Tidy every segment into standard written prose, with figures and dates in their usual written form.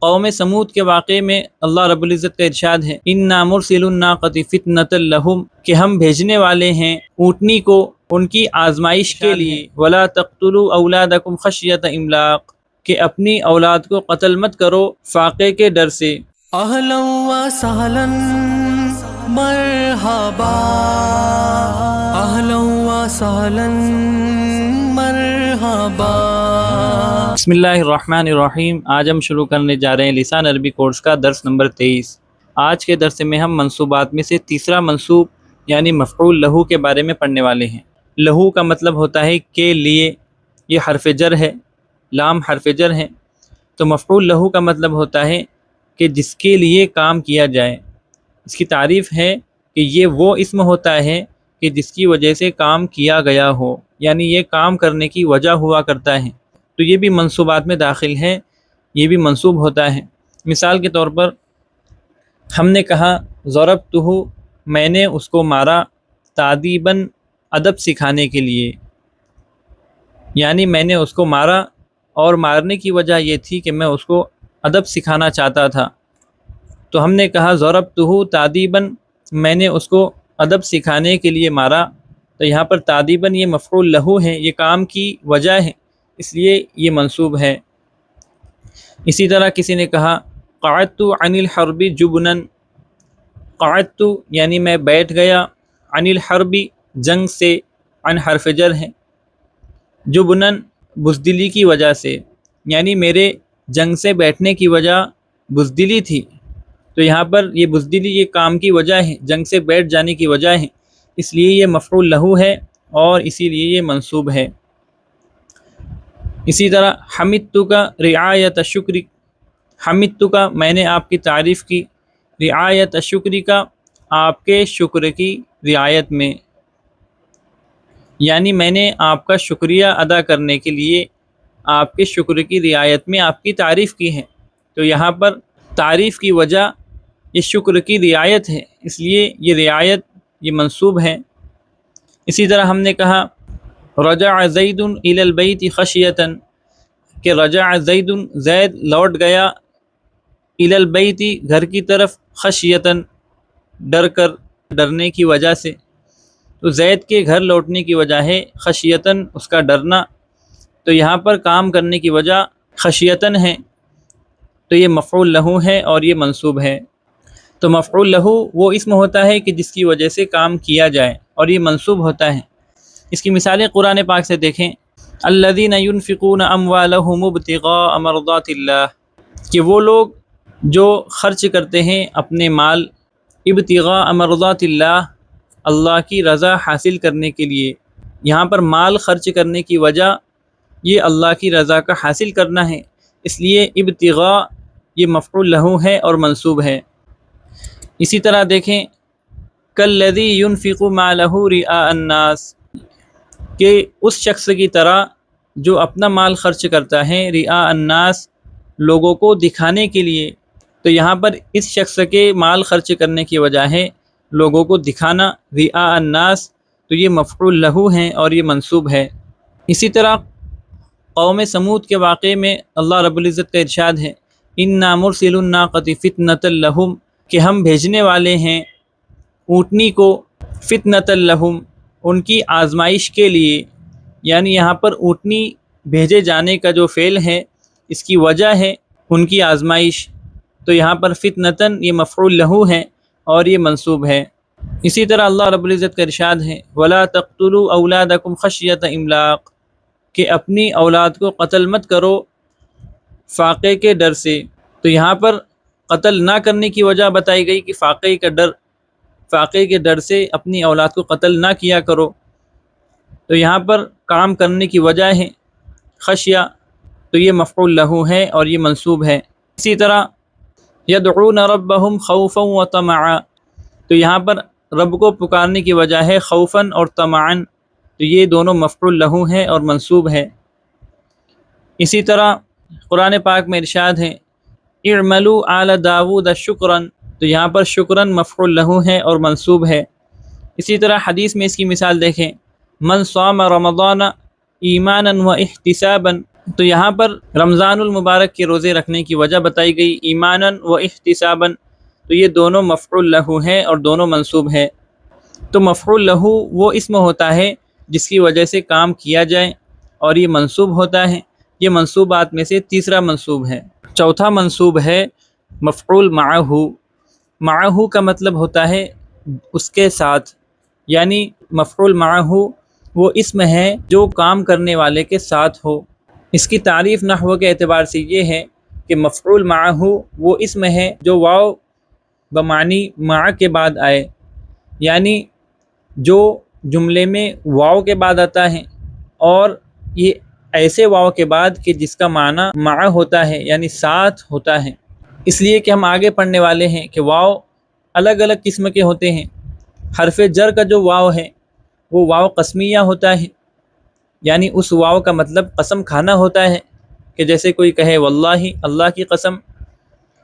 قوم سمود کے واقعے میں اللہ رب العزت کا ارشاد ہے انا مرسل الناقۃ فتنۃ لہم، کہ ہم بھیجنے والے ہیں اونٹنی کو ان کی آزمائش کے لیے، ولا تقتلوا اولادکم خشیۃ املاق، کہ اپنی اولاد کو قتل مت کرو فاقے کے ڈر سے۔ اہلا و سہلا مرحبا، اہلا و سہلا مرحبا۔ بسم اللہ الرحمن الرحیم۔ آج ہم شروع کرنے جا رہے ہیں لسان عربی کورس کا درس نمبر 23۔ آج کے درس میں ہم منصوبات میں سے تیسرا منصوب یعنی مفعول لہو کے بارے میں پڑھنے والے ہیں۔ لہو کا مطلب ہوتا ہے کے لیے، یہ حرف جر ہے، لام حرف جر ہے۔ تو مفعول لہو کا مطلب ہوتا ہے کہ جس کے لیے کام کیا جائے۔ اس کی تعریف ہے کہ یہ وہ اسم ہوتا ہے کہ جس کی وجہ سے کام کیا گیا ہو، یعنی یہ کام کرنے کی وجہ ہوا کرتا ہے، تو یہ بھی منصوبات میں داخل ہے، یہ بھی منصوب ہوتا ہے۔ مثال کے طور پر ہم نے کہا ضربتہ، میں نے اس کو مارا، تادیباً، ادب سکھانے کے لیے، یعنی میں نے اس کو مارا اور مارنے کی وجہ یہ تھی کہ میں اس کو ادب سکھانا چاہتا تھا، تو ہم نے کہا ضربتہ تادیباً، میں نے اس کو ادب سکھانے کے لیے مارا۔ تو یہاں پر تادیباً یہ مفعول لہو ہے، یہ کام کی وجہ ہے، اس لیے یہ منصوب ہے۔ اسی طرح کسی نے کہا قعدت عن الحرب جبنا، قعدت یعنی میں بیٹھ گیا، عن الحرب جنگ سے، عن حرف جر ہے، جبنا بزدلی کی وجہ سے، یعنی میرے جنگ سے بیٹھنے کی وجہ بزدلی تھی، تو یہاں پر یہ بزدلی یہ کام کی وجہ ہے، جنگ سے بیٹھ جانے کی وجہ ہے، اس لیے یہ مفعول لہو ہے اور اسی لیے یہ منصوب ہے۔ اسی طرح حمدتک رعایت شکر، حمدتک میں نے آپ کی تعریف کی، رعایت شکر کا آپ کے شکر کی رعایت میں، یعنی میں نے آپ کا شکریہ ادا کرنے کے لیے آپ کے شکر کی رعایت میں آپ کی تعریف کی ہے، تو یہاں پر تعریف کی وجہ یہ شکر کی رعایت ہے، اس لیے یہ رعایت یہ منصوب ہے۔ اسی طرح ہم نے کہا رجع زید الی البیت خشیۃ، کہ رجع زید، زید لوٹ گیا، الی البیت گھر کی طرف، خشیۃ ڈر کر، ڈرنے کی وجہ سے، تو زید کے گھر لوٹنے کی وجہ ہے خشیۃ اس کا ڈرنا، تو یہاں پر کام کرنے کی وجہ خشیۃ ہے، تو یہ مفعول لہو ہے اور یہ منصوب ہے۔ تو مفعول لہو وہ اسم ہوتا ہے کہ جس کی وجہ سے کام کیا جائے اور یہ منصوب ہوتا ہے۔ اس کی مثالیں قرآن پاک سے دیکھیں، الذین ينفقون اموالهم ابتغاء مرضات اللہ، کہ وہ لوگ جو خرچ کرتے ہیں اپنے مال، ابتغاء مرضات اللہ، اللہ کی رضا حاصل کرنے کے لیے، یہاں پر مال خرچ کرنے کی وجہ یہ اللہ کی رضا کا حاصل کرنا ہے، اس لیے ابتغاء یہ مفعول لہو ہے اور منصوب ہے۔ اسی طرح دیکھیں کالذی ينفق مالہ رئاء الناس، کہ اس شخص کی طرح جو اپنا مال خرچ کرتا ہے رئاء الناس، لوگوں کو دکھانے کے لیے، تو یہاں پر اس شخص کے مال خرچ کرنے کی وجہ ہے لوگوں کو دکھانا، رئاء الناس، تو یہ مفعول لہو ہے اور یہ منصوب ہے۔ اسی طرح قوم سمود کے واقعے میں اللہ رب العزت کا ارشاد ہے انا مرسل الناقۃ فتنۃ لہم، کہ ہم بھیجنے والے ہیں اونٹنی کو، فتنۃ لہم ان کی آزمائش کے لیے، یعنی یہاں پر اونٹنی بھیجے جانے کا جو فعل ہے اس کی وجہ ہے ان کی آزمائش، تو یہاں پر فتنتاً یہ مفعول لہو ہے اور یہ منصوب ہے۔ اسی طرح اللہ رب العزت کا ارشاد ہے ولا تقتلوا اولادکم خشیۃ املاق، کہ اپنی اولاد کو قتل مت کرو فاقے کے ڈر سے، تو یہاں پر قتل نہ کرنے کی وجہ بتائی گئی کہ فاقے کے ڈر سے اپنی اولاد کو قتل نہ کیا کرو، تو یہاں پر کام کرنے کی وجہ ہے خشیہ، تو یہ مفعول لہو ہے اور یہ منصوب ہے۔ اسی طرح یدعون ربهم خوفا وطمعا، تو یہاں پر رب کو پکارنے کی وجہ ہے خوفاً اور طمعاً، تو یہ دونوں مفعول لہو ہے اور منصوب ہے۔ اسی طرح قرآن پاک میں ارشاد ہے اعملوا آل داود شکرا، تو یہاں پر شکراً مفعول لہو ہے اور منصوب ہے۔ اسی طرح حدیث میں اس کی مثال دیکھیں من صام رمضان ایمانا و احتسابا تو یہاں پر رمضان المبارک کے روزے رکھنے کی وجہ بتائی گئی، ایماناً و احتساباً، تو یہ دونوں مفعول لہ ہیں اور دونوں منصوب ہے۔ تو مفعول لہ وہ اسم ہوتا ہے جس کی وجہ سے کام کیا جائے، اور یہ منصوب ہوتا ہے، یہ منصوبات میں سے تیسرا منصوب ہے۔ چوتھا منصوب ہے مفعول معہ۔ معہ کا مطلب ہوتا ہے اس کے ساتھ، یعنی مفعول معہ وہ اسم ہے جو کام کرنے والے کے ساتھ ہو۔ اس کی تعریف نحو کے اعتبار سے یہ ہے کہ مفعول معہ وہ اسم ہے جو واو بمعنی مع کے بعد آئے، یعنی جو جملے میں واو کے بعد آتا ہے، اور یہ ایسے واو کے بعد کہ جس کا معنی مع ہوتا ہے، یعنی ساتھ ہوتا ہے۔ اس لیے کہ ہم آگے پڑھنے والے ہیں کہ واو الگ الگ قسم کے ہوتے ہیں۔ حرف جر کا جو واو ہے وہ واو قسمیہ ہوتا ہے، یعنی اس واو کا مطلب قسم کھانا ہوتا ہے، کہ جیسے کوئی کہے واللہ، اللہ کی قسم۔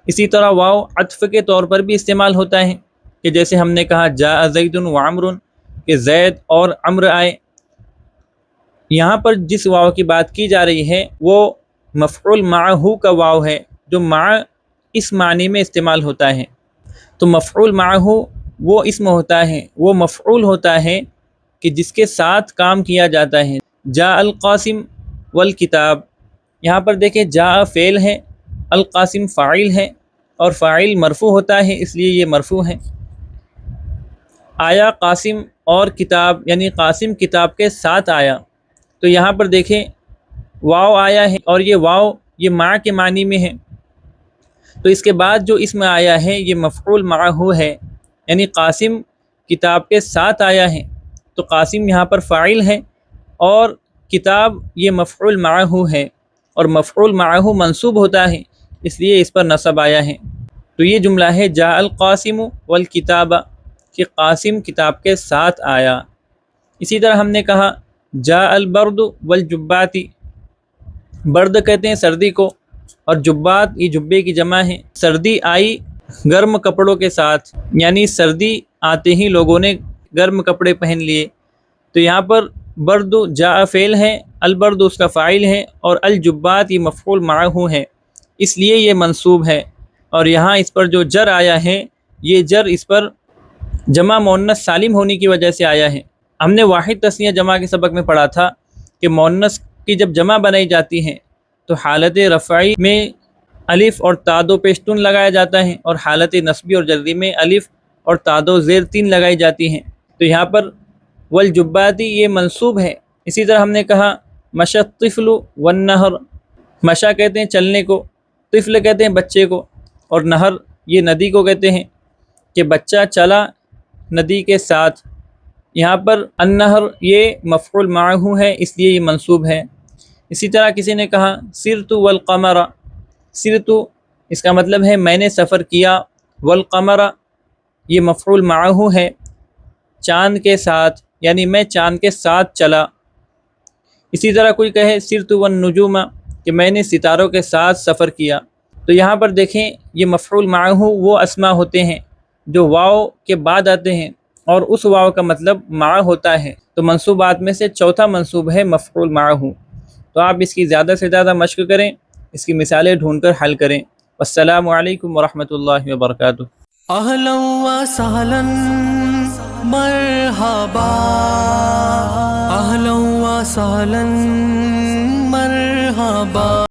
اسی طرح واو عطف کے طور پر بھی استعمال ہوتا ہے، کہ جیسے ہم نے کہا جاء زید و عمر، کہ زید اور عمر آئے۔ یہاں پر جس واو کی بات کی جا رہی ہے وہ مفعول معہ کا واو ہے، جو مع اس معنی میں استعمال ہوتا ہے۔ تو مفعول معہ وہ اسم ہوتا ہے، وہ مفعول ہوتا ہے کہ جس کے ساتھ کام کیا جاتا ہے۔ جاء القاسم والکتاب، یہاں پر دیکھیں جاء فعل ہے، القاسم فاعل ہے، اور فاعل مرفوع ہوتا ہے، اس لیے یہ مرفوع ہے۔ آیا قاسم اور کتاب، یعنی قاسم کتاب کے ساتھ آیا، تو یہاں پر دیکھیں واو آیا ہے، اور یہ واو یہ مع کے معنی میں ہے، تو اس کے بعد جو اسم آیا ہے یہ مفعول معہ ہے، یعنی قاسم کتاب کے ساتھ آیا ہے، تو قاسم یہاں پر فاعل ہے، اور کتاب یہ مفعول معہ ہے، اور مفعول معہ منصوب ہوتا ہے، اس لیے اس پر نصب آیا ہے۔ تو یہ جملہ ہے جاء القاسم والکتاب، کہ قاسم کتاب کے ساتھ آیا۔ اسی طرح ہم نے کہا جاء البرد والجبات، برد کہتے ہیں سردی کو، اور جبات یہ جبے کی جمع ہے۔ سردی آئی گرم کپڑوں کے ساتھ، یعنی سردی آتے ہی لوگوں نے گرم کپڑے پہن لیے، تو یہاں پر برد جاء فعل ہے، البرد اس کا فاعل ہے، اور الجبات یہ مفعول معہ ہے، اس لیے یہ منصوب ہے۔ اور یہاں اس پر جو جر آیا ہے یہ جر اس پر جمع مؤنث سالم ہونے کی وجہ سے آیا ہے۔ ہم نے واحد تثنیہ جمع کے سبق میں پڑھا تھا کہ مؤنث کی جب جمع بنائی جاتی ہے تو حالت رفعی میں الف اور تاد و پیشتون لگایا جاتا ہے، اور حالت نصبی اور جری میں الف اور تاد و زیر تین لگائی جاتی ہیں۔ تو یہاں پر والجباتی یہ منصوب ہے۔ اسی طرح ہم نے کہا مشى الطفل والنہر، مشا کہتے ہیں چلنے کو، طفل کہتے ہیں بچے کو، اور نہر یہ ندی کو کہتے ہیں، کہ بچہ چلا ندی کے ساتھ۔ یہاں پر النہر یہ مفعول معہ ہے، اس لیے یہ منصوب ہے۔ اسی طرح کسی نے کہا سرت والقمر، سرت اس کا مطلب ہے میں نے سفر کیا، والقمر یہ مفعول معہ ہے چاند کے ساتھ، یعنی میں چاند کے ساتھ چلا۔ اسی طرح کوئی کہے سرت والنجوم، کہ میں نے ستاروں کے ساتھ سفر کیا۔ تو یہاں پر دیکھیں یہ مفعول معہ وہ اسما ہوتے ہیں جو واو کے بعد آتے ہیں، اور اس واو کا مطلب مع ہوتا ہے۔ تو منصوبات میں سے چوتھا منصوب ہے مفعول معہ۔ تو آپ اس کی زیادہ سے زیادہ مشق کریں، اس کی مثالیں ڈھونڈ کر حل کریں۔ السلام علیکم ورحمۃ اللہ وبرکاتہ۔ اہلا و سہلا مرحبا، اہلا و سہلا مرحبا۔